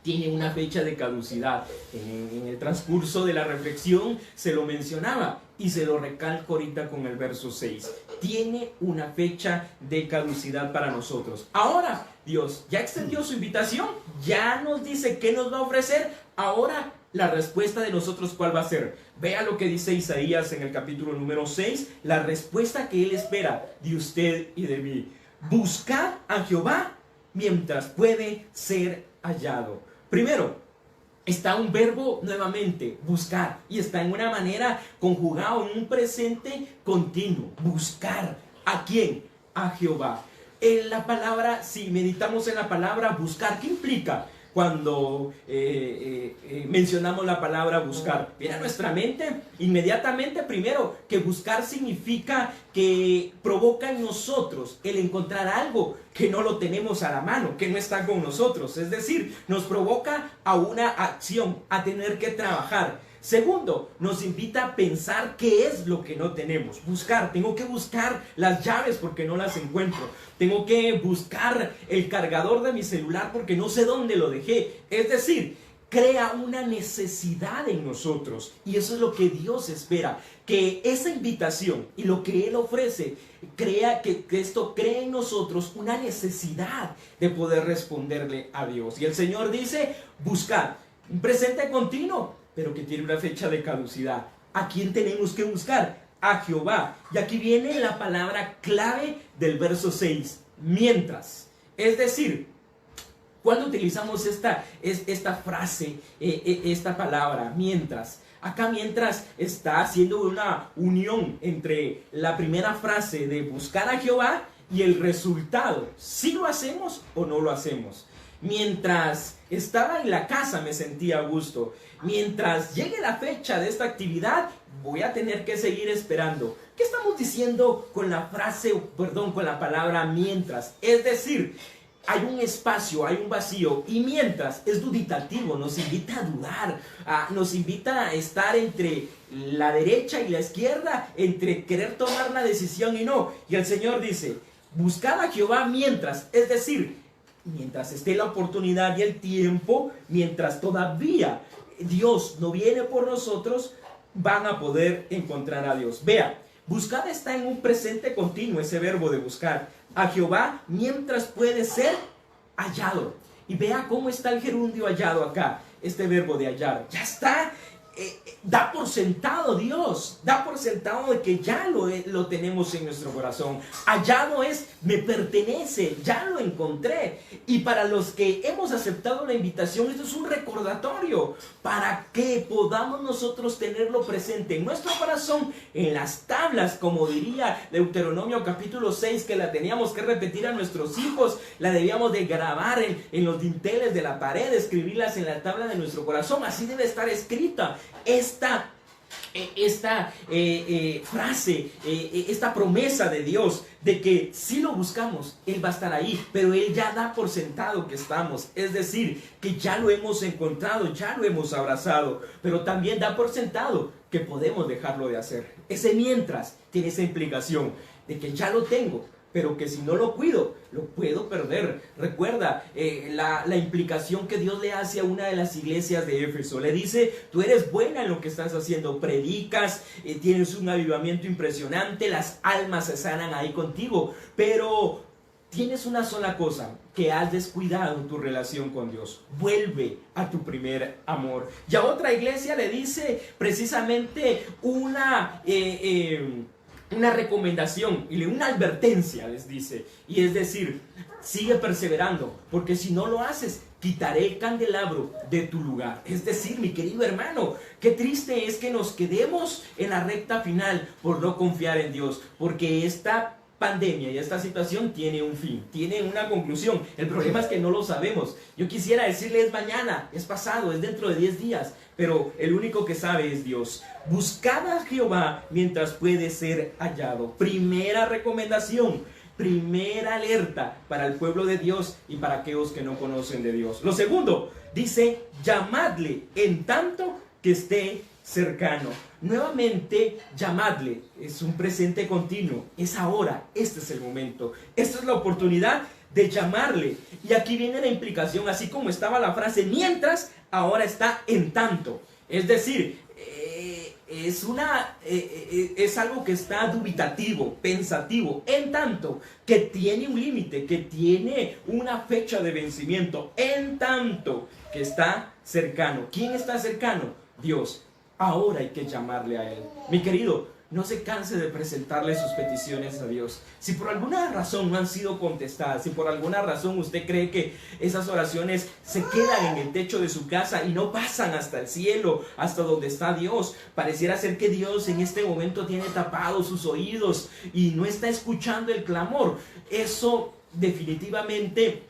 Speaker 1: tiene una fecha de caducidad. En el transcurso de la reflexión se lo mencionaba y se lo recalco ahorita con el verso 6. Tiene una fecha de caducidad para nosotros. Ahora Dios ya extendió su invitación, ya nos dice qué nos va a ofrecer. Ahora la respuesta de nosotros, ¿cuál va a ser? Vea lo que dice Isaías en el capítulo número 6, la respuesta que Él espera de usted y de mí. buscad a Jehová mientras puede ser hallado. Primero, está un verbo nuevamente, buscar, y está en una manera conjugado en un presente continuo. Buscar. ¿A quién? A Jehová. En la palabra, si meditamos en la palabra buscar, ¿qué implica? Cuando mencionamos la palabra buscar, viene a nuestra mente inmediatamente primero que buscar significa que provoca en nosotros el encontrar algo que no lo tenemos a la mano, que no está con nosotros. Es decir, nos provoca a una acción, a tener que trabajar. Segundo, nos invita a pensar qué es lo que no tenemos. Buscar, tengo que buscar las llaves porque no las encuentro. Tengo que buscar el cargador de mi celular porque no sé dónde lo dejé. Es decir, crea una necesidad en nosotros. Y eso es lo que Dios espera. Que esa invitación y lo que Él ofrece, crea que esto cree en nosotros una necesidad de poder responderle a Dios. Y el Señor dice, buscar. Un presente continuo, pero que tiene una fecha de caducidad. ¿A quién tenemos que buscar? A Jehová. Y aquí viene la palabra clave del verso 6, mientras. Es decir, cuando utilizamos esta frase, esta palabra, mientras. Acá mientras está haciendo una unión entre la primera frase de buscar a Jehová y el resultado. Si lo hacemos o no lo hacemos. Mientras estaba en la casa me sentía a gusto. Mientras llegue la fecha de esta actividad, voy a tener que seguir esperando. ¿Qué estamos diciendo con la frase, con la palabra mientras? Es decir, hay un espacio, hay un vacío, y mientras es duditativo, nos invita a dudar, nos invita a estar entre la derecha y la izquierda, entre querer tomar una decisión y no. Y el Señor dice, buscad a Jehová mientras, es decir, mientras esté la oportunidad y el tiempo, mientras todavía Dios no viene por nosotros, van a poder encontrar a Dios. Vea, buscar está en un presente continuo, ese verbo de buscar a Jehová mientras puede ser hallado. Y vea cómo está el gerundio hallado acá, este verbo de hallar. Ya está, da por sentado Dios, da por sentado de que ya lo tenemos en nuestro corazón. Hallado es, me pertenece, ya lo encontré. Y para los que hemos aceptado la invitación, esto es un recordatorio para que podamos nosotros tenerlo presente en nuestro corazón, en las tablas, como diría Deuteronomio capítulo 6, que la teníamos que repetir a nuestros hijos, la debíamos de grabar en los dinteles de la pared, escribirlas en la tabla de nuestro corazón. Así debe estar escrita esta frase, esta promesa de Dios, de que si lo buscamos, Él va a estar ahí, pero Él ya da por sentado que estamos, es decir, que ya lo hemos encontrado, ya lo hemos abrazado, pero también da por sentado que podemos dejarlo de hacer. Ese mientras tiene esa implicación de que ya lo tengo, pero que si no lo cuido, lo puedo perder. Recuerda la implicación que Dios le hace a una de las iglesias de Éfeso. Le dice, tú eres buena en lo que estás haciendo, predicas, tienes un avivamiento impresionante, las almas se sanan ahí contigo, pero tienes una sola cosa, que has descuidado tu relación con Dios. Vuelve a tu primer amor. Y a otra iglesia le dice precisamente una recomendación y una advertencia les dice, y es decir, sigue perseverando, porque si no lo haces, quitaré el candelabro de tu lugar. Es decir, mi querido hermano, qué triste es que nos quedemos en la recta final por no confiar en Dios, porque esta pandemia y esta situación tiene un fin, tiene una conclusión. El problema es que no lo sabemos. Yo quisiera decirles mañana, es pasado, es dentro de 10 días, pero el único que sabe es Dios. Buscad a Jehová mientras puede ser hallado. Primera recomendación, primera alerta para el pueblo de Dios y para aquellos que no conocen de Dios. Lo segundo, dice, llamadle en tanto que esté cercano. Nuevamente, llamadle, es un presente continuo, es ahora, este es el momento, esta es la oportunidad de llamarle. Y aquí viene la implicación, así como estaba la frase mientras, ahora está en tanto. Es decir, es algo que está dubitativo, pensativo, en tanto que tiene un límite, que tiene una fecha de vencimiento, en tanto que está cercano. ¿Quién está cercano? Dios. Ahora hay que llamarle a Él. Mi querido, no se canse de presentarle sus peticiones a Dios. Si por alguna razón no han sido contestadas, si por alguna razón usted cree que esas oraciones se quedan en el techo de su casa y no pasan hasta el cielo, hasta donde está Dios, pareciera ser que Dios en este momento tiene tapados sus oídos y no está escuchando el clamor, eso definitivamente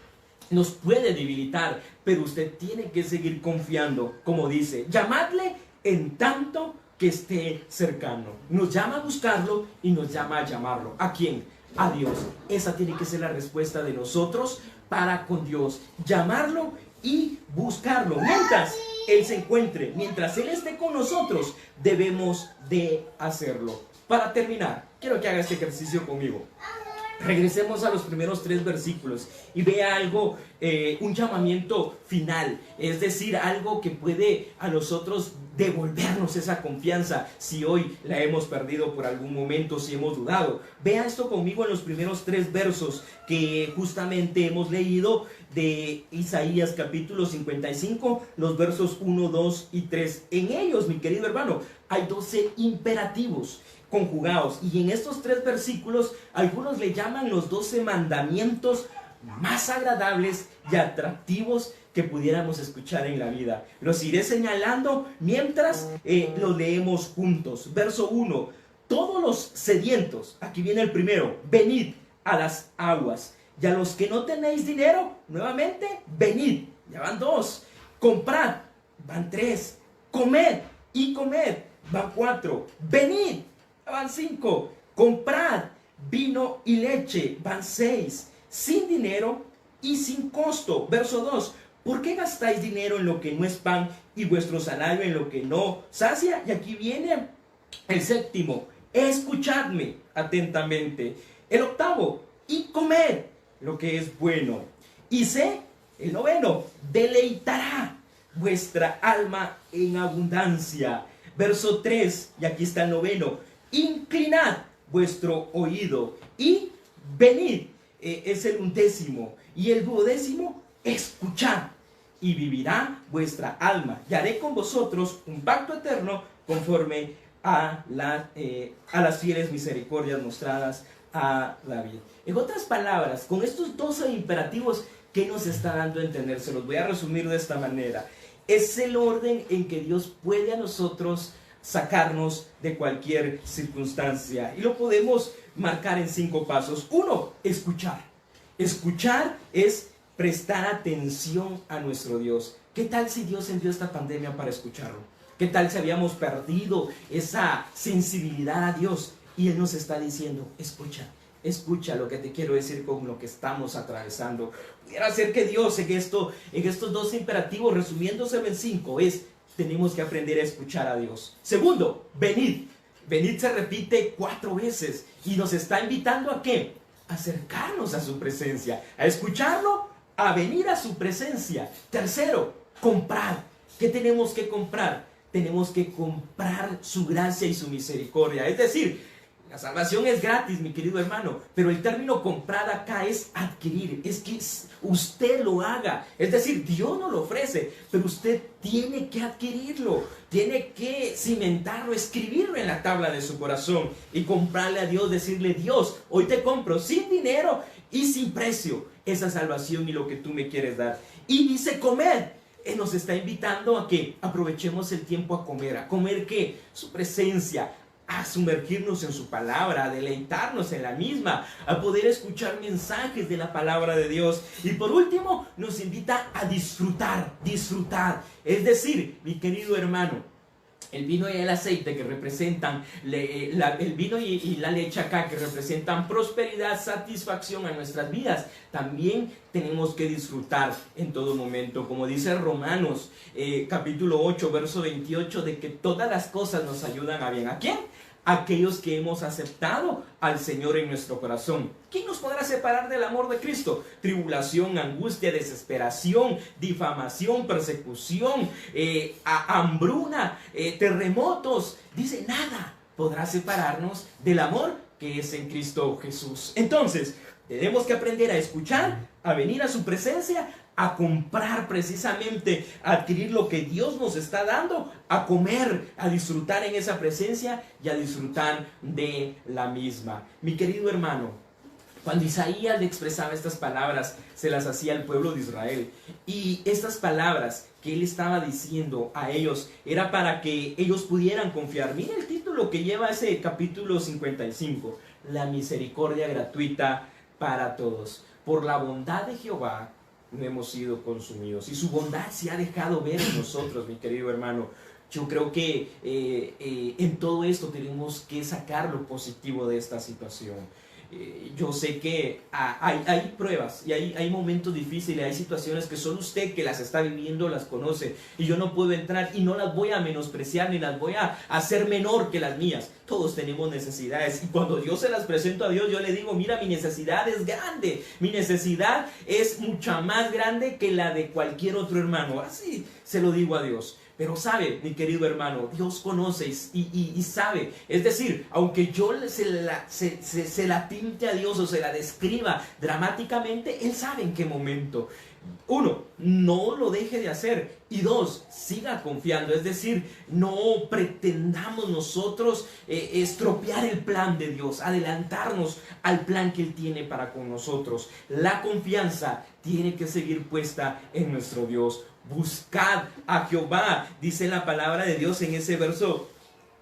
Speaker 1: nos puede debilitar, pero usted tiene que seguir confiando, como dice, llamadle en tanto que esté cercano. Nos llama a buscarlo y nos llama a llamarlo. ¿A quién? A Dios. Esa tiene que ser la respuesta de nosotros para con Dios. Llamarlo y buscarlo. Mientras Él se encuentre, mientras Él esté con nosotros, debemos de hacerlo. Para terminar, quiero que haga este ejercicio conmigo. Regresemos a los primeros 3 versículos y vea algo, un llamamiento final, es decir, algo que puede a nosotros devolvernos esa confianza si hoy la hemos perdido por algún momento, si hemos dudado. Vea esto conmigo en los primeros 3 versos que justamente hemos leído de Isaías capítulo 55, los versos 1, 2 y 3. En ellos, mi querido hermano, hay 12 imperativos conjugados, y en estos 3 versículos algunos le llaman los 12 mandamientos más agradables y atractivos que pudiéramos escuchar en la vida. Los iré señalando mientras los leemos juntos. Verso 1: todos los sedientos, aquí viene el primero, venid a las aguas, y a los que no tenéis dinero, nuevamente, venid, ya van 2, comprad, van 3, comed y comed, van 4, venid, van 5, comprad vino y leche, van 6, sin dinero y sin costo. Verso 2: ¿por qué gastáis dinero en lo que no es pan y vuestro salario en lo que no sacia? Y aquí viene el 7, escuchadme atentamente. El 8, y comed lo que es bueno. Y el 9, deleitará vuestra alma en abundancia. Verso 3, y aquí está el 9, inclinad vuestro oído y venid, es el 11, y el 12, escuchad, y vivirá vuestra alma, y haré con vosotros un pacto eterno conforme a las fieles misericordias mostradas a David. En otras palabras, con estos 12 imperativos, ¿qué nos está dando a entender? Se los voy a resumir de esta manera. Es el orden en que Dios puede a nosotros sacarnos de cualquier circunstancia, y lo podemos marcar en 5 pasos. 1, escuchar. Escuchar es prestar atención a nuestro Dios. ¿Qué tal si Dios envió esta pandemia para escucharlo? ¿Qué tal si habíamos perdido esa sensibilidad a Dios y Él nos está diciendo, escucha lo que te quiero decir con lo que estamos atravesando? Pudiera ser que Dios en estos 2 imperativos, resumiéndose en 5, tenemos que aprender a escuchar a Dios. 2, venid. Venid se repite 4 veces y nos está invitando ¿a qué? A acercarnos a su presencia, a escucharlo, a venir a su presencia. 3, comprar. ¿Qué tenemos que comprar? Tenemos que comprar su gracia y su misericordia. Es decir, la salvación es gratis, mi querido hermano, pero el término comprar acá es adquirir, es que usted lo haga. Es decir, Dios nos lo ofrece, pero usted tiene que adquirirlo, tiene que cimentarlo, escribirlo en la tabla de su corazón y comprarle a Dios, decirle, Dios, hoy te compro sin dinero y sin precio esa salvación y lo que tú me quieres dar. Y dice comed. Él nos está invitando a que aprovechemos el tiempo a comer ¿qué? Su presencia, a sumergirnos en su palabra, a deleitarnos en la misma, a poder escuchar mensajes de la palabra de Dios. Y por último, nos invita a disfrutar. Es decir, mi querido hermano, el vino y el aceite que representan, el vino y la leche acá que representan prosperidad, satisfacción a nuestras vidas, también tenemos que disfrutar en todo momento. Como dice Romanos capítulo 8, verso 28, de que todas las cosas nos ayudan a bien. ¿A quién? Aquellos que hemos aceptado al Señor en nuestro corazón. ¿Quién nos podrá separar del amor de Cristo? Tribulación, angustia, desesperación, difamación, persecución, hambruna, terremotos. Dice, nada podrá separarnos del amor que es en Cristo Jesús. Entonces, tenemos que aprender a escuchar, a venir a su presencia, a comprar precisamente, a adquirir lo que Dios nos está dando, a comer, a disfrutar en esa presencia y a disfrutar de la misma. Mi querido hermano, cuando Isaías le expresaba estas palabras, se las hacía al pueblo de Israel. Y estas palabras que él estaba diciendo a ellos era para que ellos pudieran confiar. Mira el título que lleva ese capítulo 55. La misericordia gratuita para todos. Por la bondad de Jehová no hemos sido consumidos. Y su bondad se ha dejado ver en nosotros, mi querido hermano. Yo creo que en todo esto tenemos que sacar lo positivo de esta situación. Yo sé que hay pruebas y hay momentos difíciles, hay situaciones que solo usted que las está viviendo las conoce, y yo no puedo entrar y no las voy a menospreciar ni las voy a hacer menor que las mías. Todos tenemos necesidades, y cuando Dios se las presento a Dios, yo le digo: mira, mi necesidad es grande, mi necesidad es mucha más grande que la de cualquier otro hermano. Así se lo digo a Dios. Pero sabe, mi querido hermano, Dios conoce y sabe. Es decir, aunque yo se la pinte a Dios o se la describa dramáticamente, Él sabe en qué momento. Uno, no lo deje de hacer. Y dos, siga confiando. Es decir, no pretendamos nosotros estropear el plan de Dios, adelantarnos al plan que Él tiene para con nosotros. La confianza tiene que seguir puesta en nuestro Dios. Buscad a Jehová, dice la palabra de Dios en ese verso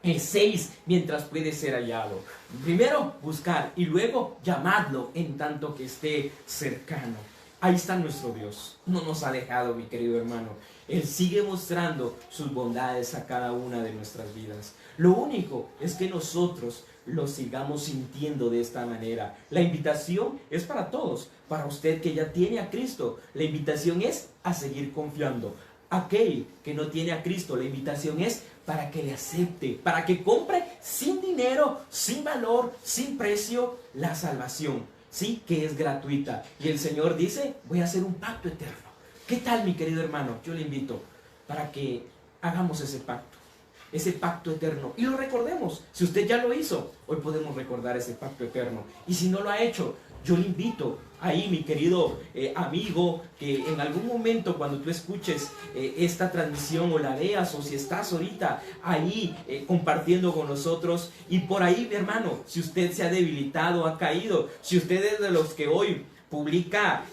Speaker 1: 6, mientras puede ser hallado. Primero buscar y luego llamadlo en tanto que esté cercano. Ahí está nuestro Dios. No nos ha dejado, mi querido hermano. Él sigue mostrando sus bondades a cada una de nuestras vidas. Lo único es que nosotros lo sigamos sintiendo de esta manera. La invitación es para todos. Para usted que ya tiene a Cristo, la invitación es a seguir confiando. Aquel que no tiene a Cristo, la invitación es para que le acepte, para que compre sin dinero, sin valor, sin precio, la salvación. Sí, que es gratuita. Y el Señor dice: voy a hacer un pacto eterno. ¿Qué tal, mi querido hermano? Yo le invito para que hagamos ese pacto eterno, y lo recordemos. Si usted ya lo hizo, hoy podemos recordar ese pacto eterno. Y si no lo ha hecho, yo le invito ahí, mi querido amigo, que en algún momento cuando tú escuches esta transmisión o la veas, o si estás ahorita ahí compartiendo con nosotros, y por ahí, mi hermano, si usted se ha debilitado, ha caído, si usted es de los que hoy publica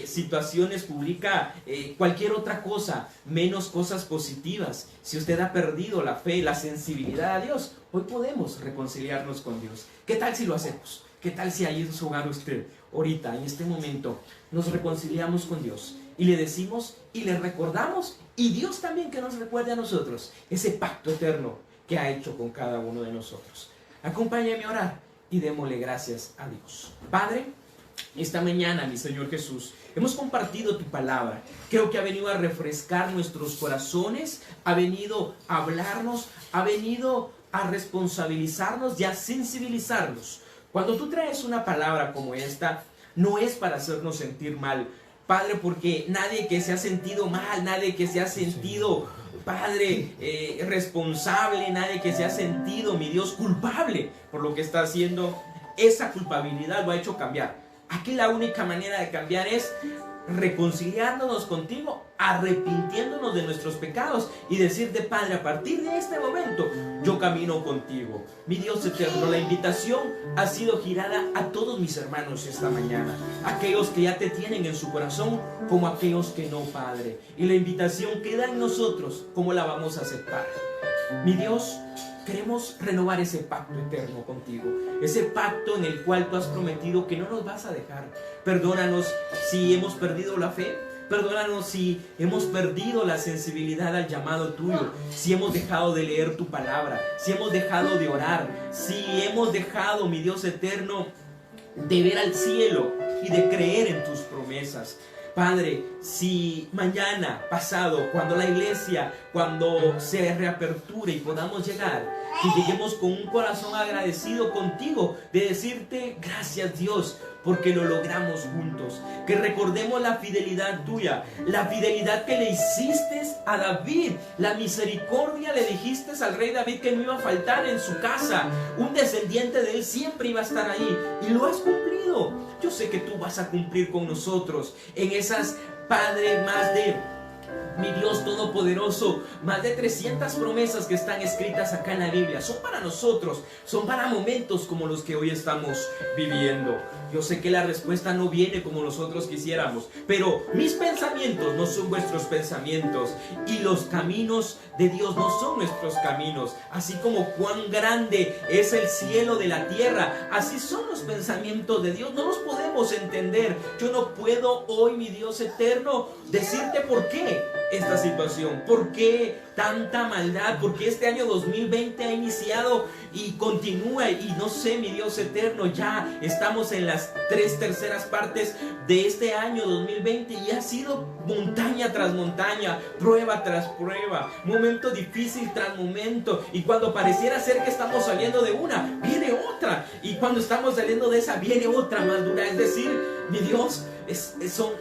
Speaker 1: situaciones, publica cualquier otra cosa, menos cosas positivas, si usted ha perdido la fe, la sensibilidad a Dios, hoy podemos reconciliarnos con Dios. ¿Qué tal si lo hacemos? ¿Qué tal si ahí en su hogar usted, ahorita, en este momento, nos reconciliamos con Dios y le decimos y le recordamos, y Dios también que nos recuerde a nosotros ese pacto eterno que ha hecho con cada uno de nosotros? Acompáñame a orar y démosle gracias a Dios. Padre, esta mañana, mi Señor Jesús, hemos compartido tu palabra. Creo que ha venido a refrescar nuestros corazones, ha venido a hablarnos, ha venido a responsabilizarnos y a sensibilizarnos. Cuando tú traes una palabra como esta, no es para hacernos sentir mal, Padre, porque nadie que se ha sentido mal, nadie que se ha sentido, Padre, responsable, nadie que se ha sentido, mi Dios, culpable por lo que está haciendo, esa culpabilidad lo ha hecho cambiar. Aquí la única manera de cambiar es reconciliándonos contigo, arrepintiéndonos de nuestros pecados y decirte: Padre, a partir de este momento yo camino contigo. Mi Dios eterno, la invitación ha sido girada a todos mis hermanos esta mañana, aquellos que ya te tienen en su corazón como aquellos que no, Padre, y la invitación queda en nosotros. ¿Cómo la vamos a aceptar? Mi Dios, queremos renovar ese pacto eterno contigo, ese pacto en el cual tú has prometido que no nos vas a dejar. Perdónanos si hemos perdido la fe, perdónanos si hemos perdido la sensibilidad al llamado tuyo, si hemos dejado de leer tu palabra, si hemos dejado de orar, si hemos dejado, mi Dios eterno, de ver al cielo y de creer en tus promesas. Padre, si mañana, pasado, cuando la iglesia, cuando se reaperture y podamos llegar, que lleguemos con un corazón agradecido contigo, de decirte gracias Dios, porque lo logramos juntos. Que recordemos la fidelidad tuya, la fidelidad que le hiciste a David, la misericordia le dijiste al rey David que no iba a faltar en su casa, un descendiente de él siempre iba a estar ahí, y lo has cumplido. Yo sé que tú vas a cumplir con nosotros en esas, Padre, más de, mi Dios Todopoderoso, más de 300 promesas que están escritas acá en la Biblia. Son para nosotros, son para momentos como los que hoy estamos viviendo. Yo sé que la respuesta no viene como nosotros quisiéramos, pero mis pensamientos no son vuestros pensamientos, y los caminos de Dios no son nuestros caminos. Así como cuán grande es el cielo de la tierra, así son los pensamientos de Dios. No los podemos entender. Yo no puedo hoy, mi Dios eterno, decirte por qué esta situación, por qué tanta maldad, por qué este año 2020 ha iniciado y continúa, y no sé, mi Dios eterno, ya estamos en las 3/3 partes de este año 2020 y ha sido montaña tras montaña, prueba tras prueba, momento difícil tras momento, y cuando pareciera ser que estamos saliendo de una, viene otra, y cuando estamos saliendo de esa, viene otra más dura. Es decir, mi Dios,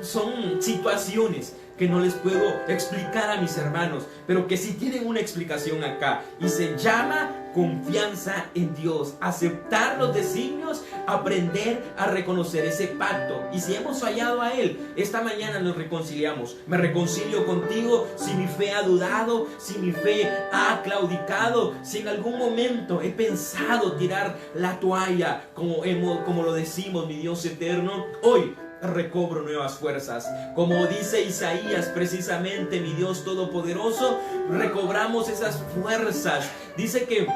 Speaker 1: son situaciones que no les puedo explicar a mis hermanos, pero que sí tienen una explicación acá, y se llama confianza en Dios, aceptar los designios, aprender a reconocer ese pacto. Y si hemos fallado a Él, esta mañana nos reconciliamos. Me reconcilio contigo si mi fe ha dudado, si mi fe ha claudicado, si en algún momento he pensado tirar la toalla, como lo decimos, mi Dios eterno. Hoy recobro nuevas fuerzas, como dice Isaías, precisamente, mi Dios Todopoderoso, recobramos esas fuerzas. Dice que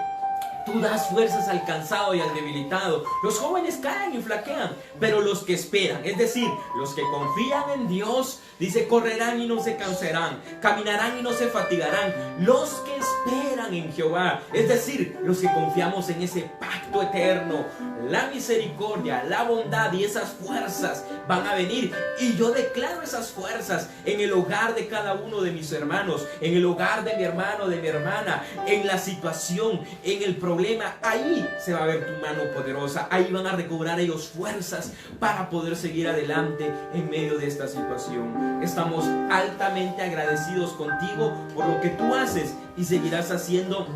Speaker 1: tú das fuerzas al cansado y al debilitado. Los jóvenes caen y flaquean, pero los que esperan, es decir, los que confían en Dios, dice, correrán y no se cansarán, caminarán y no se fatigarán. Los que esperan en Jehová, es decir, los que confiamos en ese pacto eterno, la misericordia, la bondad y esas fuerzas van a venir. Y yo declaro esas fuerzas en el hogar de cada uno de mis hermanos, en el hogar de mi hermano, de mi hermana, en la situación, en el problema. Ahí se va a ver tu mano poderosa, ahí van a recobrar ellos fuerzas para poder seguir adelante en medio de esta situación. Estamos altamente agradecidos contigo por lo que tú haces y seguirás haciendo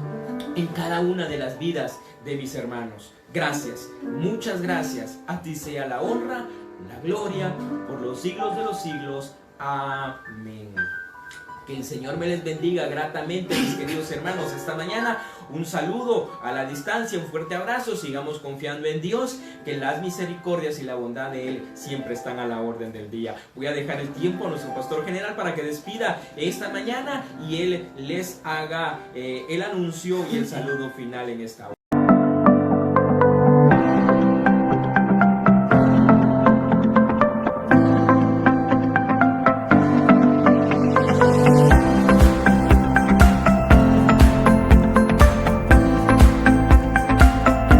Speaker 1: en cada una de las vidas de mis hermanos. Gracias, muchas gracias. A ti sea la honra, la gloria, por los siglos de los siglos. Amén. Que el Señor me les bendiga gratamente, mis queridos hermanos, esta mañana. Un saludo a la distancia, un fuerte abrazo. Sigamos confiando en Dios, que las misericordias y la bondad de Él siempre están a la orden del día. Voy a dejar el tiempo a nuestro pastor general para que despida esta mañana y Él les haga el anuncio y el saludo final en esta hora.